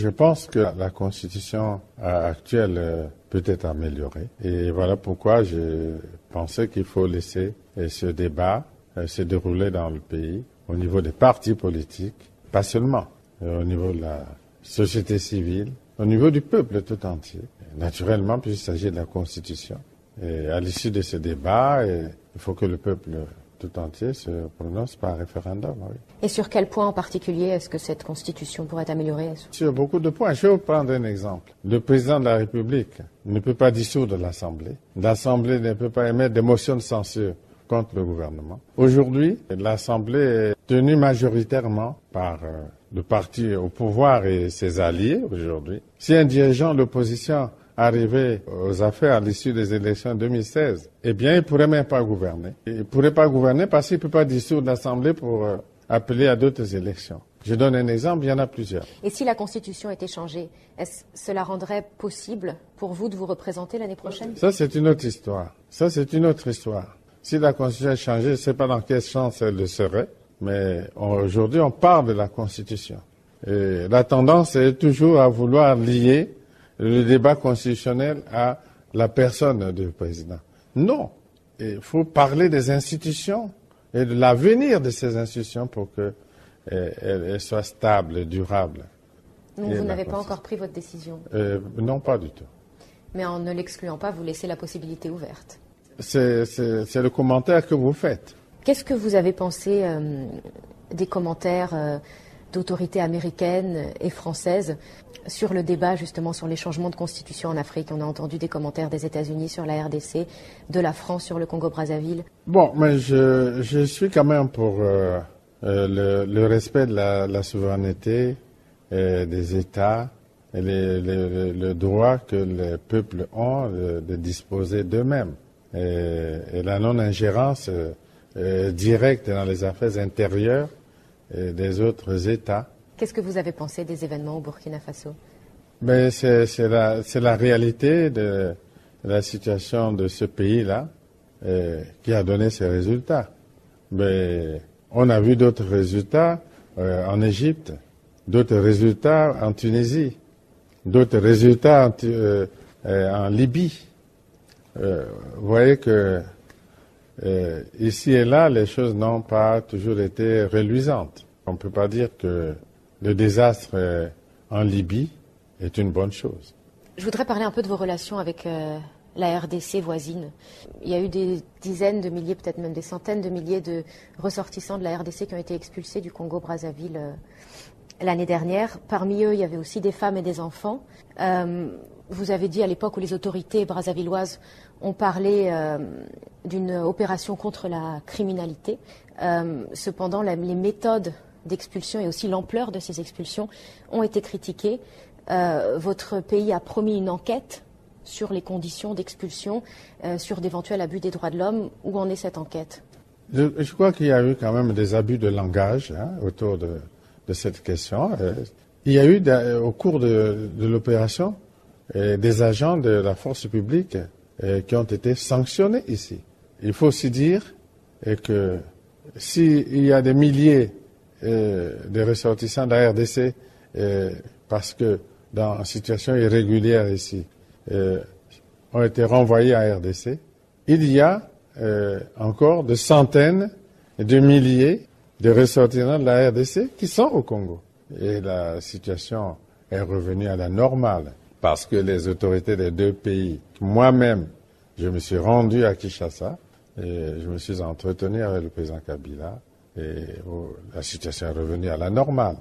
Je pense que la constitution actuelle peut être améliorée. Et voilà pourquoi je pensais qu'il faut laisser ce débat se dérouler dans le pays, au niveau des partis politiques, pas seulement, au niveau de la société civile, au niveau du peuple tout entier. Naturellement, puisqu'il s'agit de la Constitution. Et à l'issue de ce débat, il faut que le peuple tout entier se prononce par référendum. Oui. Et sur quel point en particulier est-ce que cette Constitution pourrait être améliorée? Sur beaucoup de points. Je vais vous prendre un exemple. Le président de la République ne peut pas dissoudre l'Assemblée. L'Assemblée ne peut pas émettre des motions de censure contre le gouvernement. Aujourd'hui, l'Assemblée est tenue majoritairement par le parti au pouvoir et ses alliés aujourd'hui. Si un dirigeant de l'opposition arrivait aux affaires à l'issue des élections 2016, eh bien, il ne pourrait même pas gouverner. Il ne pourrait pas gouverner parce qu'il ne peut pas dissoudre l'Assemblée pour appeler à d'autres élections. Je donne un exemple, il y en a plusieurs. Et si la Constitution était changée, est-ce que cela rendrait possible pour vous de vous représenter l'année prochaine? Ça, c'est une autre histoire. Si la Constitution est changée, je ne sais pas dans quel sens elle le serait, mais aujourd'hui, on parle de la Constitution. Et la tendance est toujours à vouloir lier le débat constitutionnel à la personne du président. Non, il faut parler des institutions et de l'avenir de ces institutions pour qu'elles soient stables, durables. Donc vous n'avez pas encore pris votre décision? Non, pas du tout. Mais en ne l'excluant pas, vous laissez la possibilité ouverte. C'est le commentaire que vous faites. Qu'est-ce que vous avez pensé des commentaires d'autorités américaines et françaises sur le débat justement sur les changements de constitution en Afrique? On a entendu des commentaires des États-Unis sur la RDC, de la France sur le Congo-Brazzaville. Bon, mais je suis quand même pour le respect de la souveraineté des États et le droit que les peuples ont de disposer d'eux-mêmes. Et la non-ingérence directe dans les affaires intérieures des autres États. Qu'est-ce que vous avez pensé des événements au Burkina Faso? Mais c'est la réalité de la situation de ce pays-là qui a donné ces résultats. Mais on a vu d'autres résultats en Égypte, d'autres résultats en Tunisie, d'autres résultats en Libye. Vous voyez que ici et là, les choses n'ont pas toujours été reluisantes. On ne peut pas dire que le désastre en Libye est une bonne chose. Je voudrais parler un peu de vos relations avec la RDC voisine. Il y a eu des dizaines de milliers, peut-être même des centaines de milliers de ressortissants de la RDC qui ont été expulsés du Congo-Brazzaville l'année dernière. Parmi eux, il y avait aussi des femmes et des enfants. Vous avez dit à l'époque où les autorités brazzavilloises ont parlé d'une opération contre la criminalité. Cependant, les méthodes d'expulsion et aussi l'ampleur de ces expulsions ont été critiquées. Votre pays a promis une enquête sur les conditions d'expulsion, sur d'éventuels abus des droits de l'homme. Où en est cette enquête? Je crois qu'il y a eu quand même des abus de langage autour de cette question. Il y a eu au cours de l'opération des agents de la force publique qui ont été sanctionnés ici. Il faut aussi dire que s'il y a des milliers de ressortissants de la RDC parce que dans une situation irrégulière ici ont été renvoyés à RDC, il y a encore de centaines de milliers de ressortissants de la RDC qui sont au Congo. Et la situation est revenue à la normale parce que les autorités des deux pays, moi-même, je me suis rendu à Kinshasa et je me suis entretenu avec le président Kabila et la situation est revenue à la normale.